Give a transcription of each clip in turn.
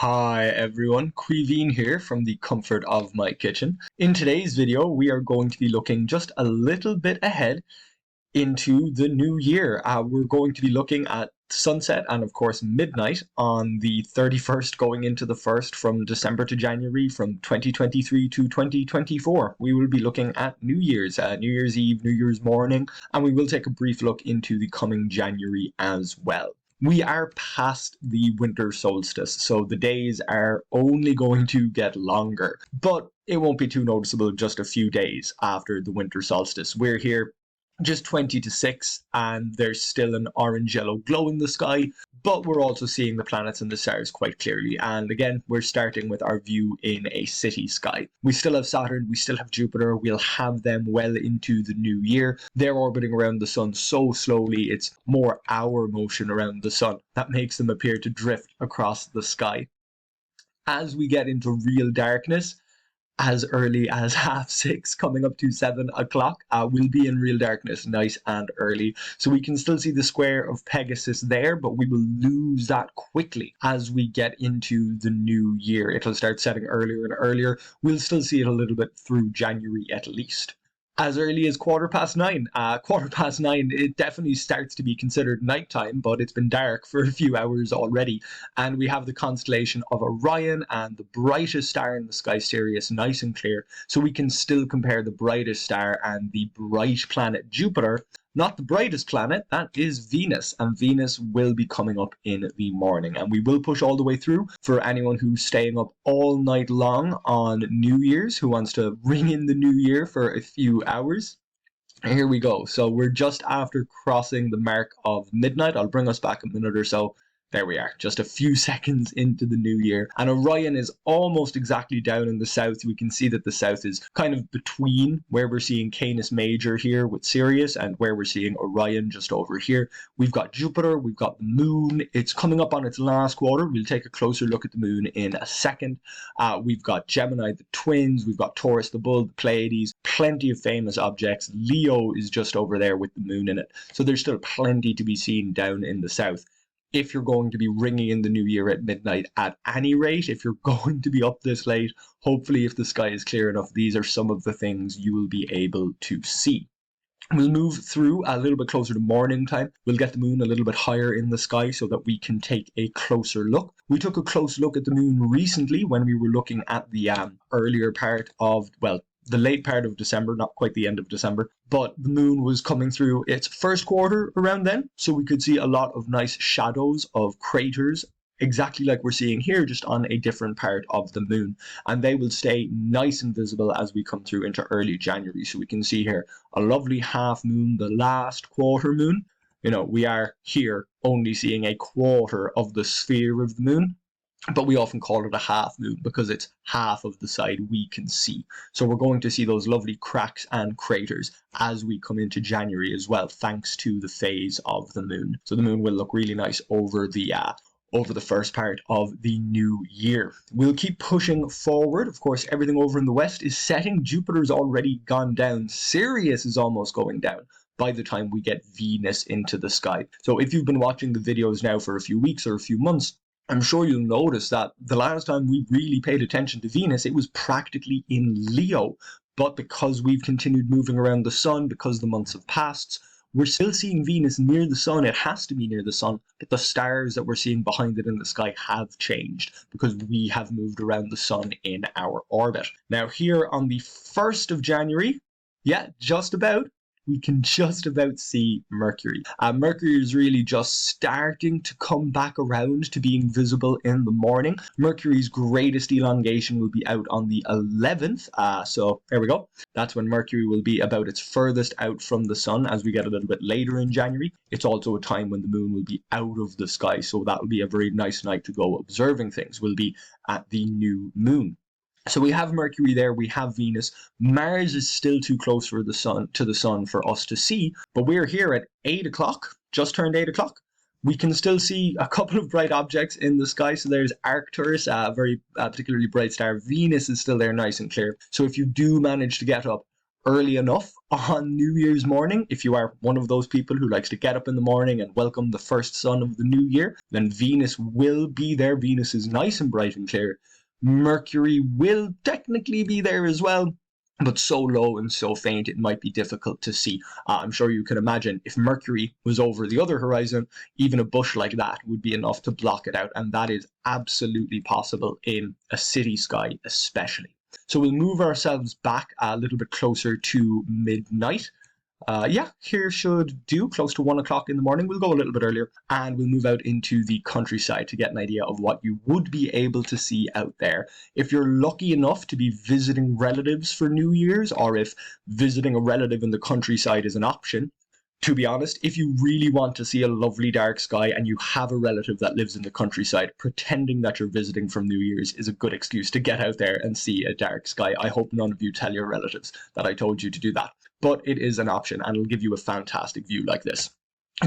Hi everyone, Quiveen here from the comfort of my kitchen. In today's video, we are going to be looking just a little bit ahead into the new year. We're going to be looking at sunset and of course midnight on the 31st going into the 1st from December to January from 2023 to 2024. We will be looking at New Year's, New Year's Eve, New Year's morning, and we will take a brief look into the coming January as well. We are past the winter solstice, so the days are only going to get longer, but it won't be too noticeable just a few days after the winter solstice. We're here just 20 to 6 and there's still an orange yellow glow in the sky, but we're also seeing the planets and the stars quite clearly. And again, we're starting with our view in a city sky. We still have Saturn, we still have Jupiter, we'll have them well into the new year. They're orbiting around the sun so slowly, it's more our motion around the sun that makes them appear to drift across the sky. As we get into real darkness, as early as 6:30 coming up to 7 o'clock, we'll be in real darkness nice and early, so we can still see the square of Pegasus there, but we will lose that quickly as we get into the new year. It'll start setting earlier and earlier. We'll still see it a little bit through January at least. As early as 9:15. 9:15, it definitely starts to be considered nighttime, but it's been dark for a few hours already. And we have the constellation of Orion and the brightest star in the sky, Sirius, nice and clear. So we can still compare the brightest star and the bright planet Jupiter. Not the brightest planet, that is Venus, and Venus will be coming up in the morning. And we will push all the way through for anyone who's staying up all night long on New Year's, who wants to ring in the new year for a few hours. Here we go. So we're just after crossing the mark of midnight. I'll bring us back a minute or so. There we are, just a few seconds into the new year. And Orion is almost exactly down in the south. We can see that the south is kind of between where we're seeing Canis Major here with Sirius and where we're seeing Orion just over here. We've got Jupiter, we've got the moon. It's coming up on its last quarter. We'll take a closer look at the moon in a second. We've got Gemini, the twins. We've got Taurus, the bull, the Pleiades. Plenty of famous objects. Leo is just over there with the moon in it. So there's still plenty to be seen down in the south. If you're going to be ringing in the new year at midnight at any rate, if you're going to be up this late, hopefully if the sky is clear enough, these are some of the things you will be able to see. We'll move through a little bit closer to morning time. We'll get the moon a little bit higher in the sky so that we can take a closer look. We took a close look at the moon recently when we were looking at the earlier part of, well, the late part of December, not quite the end of December, but the moon was coming through its first quarter around then, so we could see a lot of nice shadows of craters, exactly like we're seeing here, just on a different part of the moon, and they will stay nice and visible as we come through into early January. So we can see here a lovely half moon, the last quarter moon. You know, we are here only seeing a quarter of the sphere of the moon, but we often call it a half moon because it's half of the side we can see. So we're going to see those lovely cracks and craters as we come into January as well, thanks to the phase of the moon. So the moon will look really nice over the first part of the new year. We'll keep pushing forward. Of course, everything over in the west is setting. Jupiter's already gone down. Sirius is almost going down by the time we get Venus into the sky. So if you've been watching the videos now for a few weeks or a few months, I'm sure you'll notice that the last time we really paid attention to Venus, it was practically in Leo. But because we've continued moving around the sun, because the months have passed, we're still seeing Venus near the sun. It has to be near the sun, but the stars that we're seeing behind it in the sky have changed because we have moved around the sun in our orbit. Now here on the 1st of January, yeah, just about, we can just about see Mercury. Mercury is really just starting to come back around to being visible in the morning. Mercury's greatest elongation will be out on the 11th. So there we go. That's when Mercury will be about its furthest out from the sun as we get a little bit later in January. It's also a time when the moon will be out of the sky. So that will be a very nice night to go observing things. We'll be at the new moon. So we have Mercury there, we have Venus. Mars is still too close for the sun for us to see, but we're here at 8 o'clock, just turned 8 o'clock. We can still see a couple of bright objects in the sky. So there's Arcturus, a very particularly bright star. Venus is still there nice and clear. So if you do manage to get up early enough on New Year's morning, if you are one of those people who likes to get up in the morning and welcome the first sun of the new year, then Venus will be there. Venus is nice and bright and clear. Mercury will technically be there as well, but so low and so faint it might be difficult to see. I'm sure you can imagine if Mercury was over the other horizon, even a bush like that would be enough to block it out, and that is absolutely possible in a city sky especially. So we'll move ourselves back a little bit closer to midnight. Here should do close to 1 o'clock in the morning. We'll go a little bit earlier and we'll move out into the countryside to get an idea of what you would be able to see out there. If you're lucky enough to be visiting relatives for New Year's, or if visiting a relative in the countryside is an option, to be honest, if you really want to see a lovely dark sky and you have a relative that lives in the countryside, pretending that you're visiting from New Year's is a good excuse to get out there and see a dark sky. I hope none of you tell your relatives that I told you to do that. But it is an option and it'll give you a fantastic view like this.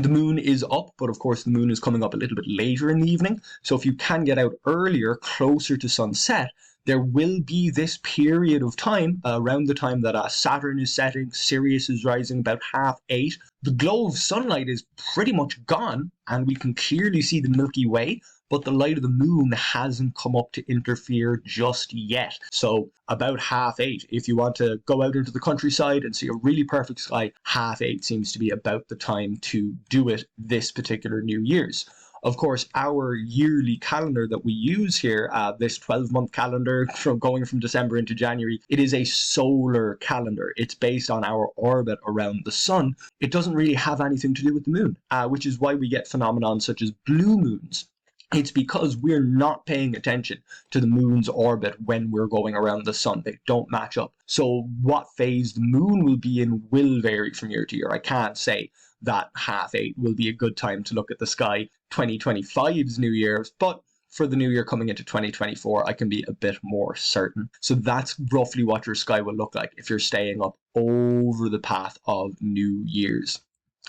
The moon is up, but of course the moon is coming up a little bit later in the evening. So if you can get out earlier, closer to sunset, there will be this period of time around the time that Saturn is setting, Sirius is rising about 8:30. The glow of sunlight is pretty much gone and we can clearly see the Milky Way, but the light of the moon hasn't come up to interfere just yet. So about 8:30, if you want to go out into the countryside and see a really perfect sky, 8:30 seems to be about the time to do it this particular New Year's. Of course, our yearly calendar that we use here, this 12-month calendar going from December into January, it is a solar calendar. It's based on our orbit around the sun. It doesn't really have anything to do with the moon, which is why we get phenomena such as blue moons. It's because we're not paying attention to the moon's orbit when we're going around the sun. They don't match up. So what phase the moon will be in will vary from year to year. I can't say that 8:30 will be a good time to look at the sky 2025's New Year's, but for the new year coming into 2024, I can be a bit more certain. So that's roughly what your sky will look like if you're staying up over the path of New Year's.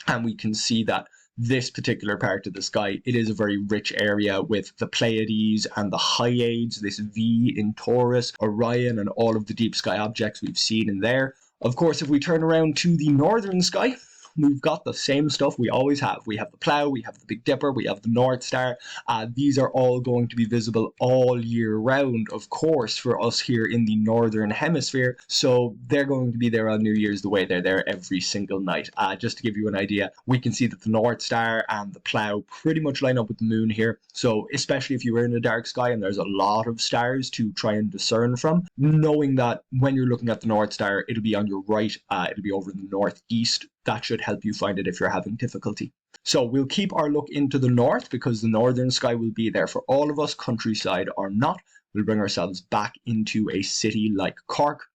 And we can see that this particular part of the sky, it is a very rich area with the Pleiades and the Hyades, this V in Taurus, Orion, and all of the deep sky objects we've seen in there. Of course, if we turn around to the northern sky, we've got the same stuff we always have. We have the Plough, we have the Big Dipper, we have the North Star. These are all going to be visible all year round, of course, for us here in the Northern Hemisphere. So they're going to be there on New Year's the way they're there every single night. Just to give you an idea, we can see that the North Star and the Plough pretty much line up with the moon here. So especially if you were in a dark sky and there's a lot of stars to try and discern from, knowing that when you're looking at the North Star, it'll be on your right, it'll be over in the northeast. That should help you find it if you're having difficulty. So we'll keep our look into the north because the northern sky will be there for all of us, countryside or not. We'll bring ourselves back into a city like Cork.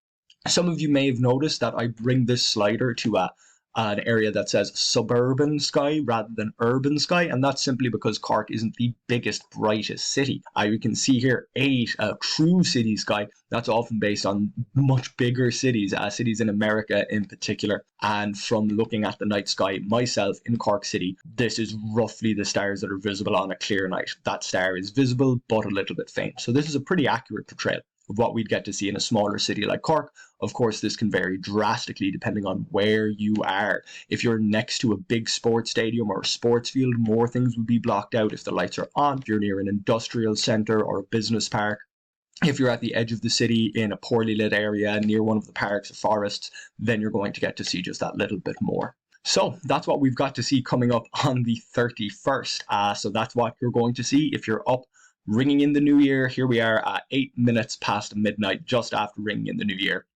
Some of you may have noticed that I bring this slider to an area that says suburban sky rather than urban sky, and that's simply because Cork isn't the biggest, brightest city. You can see here 8, true city sky. That's often based on much bigger cities, cities in America in particular. And from looking at the night sky myself in Cork City, this is roughly the stars that are visible on a clear night. That star is visible, but a little bit faint. So this is a pretty accurate portrayal of what we'd get to see in a smaller city like Cork. Of course, this can vary drastically depending on where you are. If you're next to a big sports stadium or a sports field, more things would be blocked out if the lights are on. If you're near an industrial center or a business park, if you're at the edge of the city in a poorly lit area near one of the parks or forests, then you're going to get to see just that little bit more. So that's what we've got to see coming up on the 31st. So that's what you're going to see if you're up ringing in the new year. Here we are at 8 minutes past midnight, just after ringing in the new year.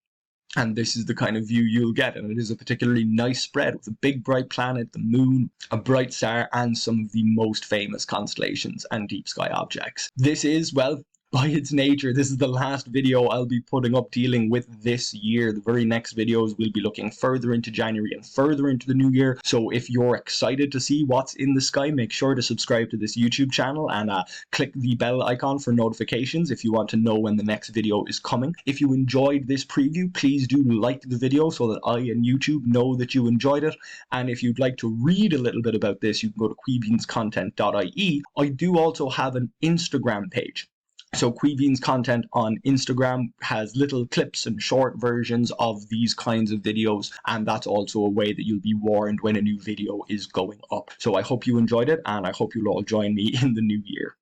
And this is the kind of view you'll get, and it is a particularly nice spread with a big bright planet, the moon, a bright star, and some of the most famous constellations and deep sky objects. This is, well, by its nature, this is the last video I'll be putting up dealing with this year. The very next videos will be looking further into January and further into the new year. So if you're excited to see what's in the sky, make sure to subscribe to this YouTube channel and click the bell icon for notifications if you want to know when the next video is coming. If you enjoyed this preview, please do like the video so that I and YouTube know that you enjoyed it. And if you'd like to read a little bit about this, you can go to quebeanscontent.ie. I do also have an Instagram page. So Queeveen's content on Instagram has little clips and short versions of these kinds of videos, and that's also a way that you'll be warned when a new video is going up. So I hope you enjoyed it, and I hope you'll all join me in the new year.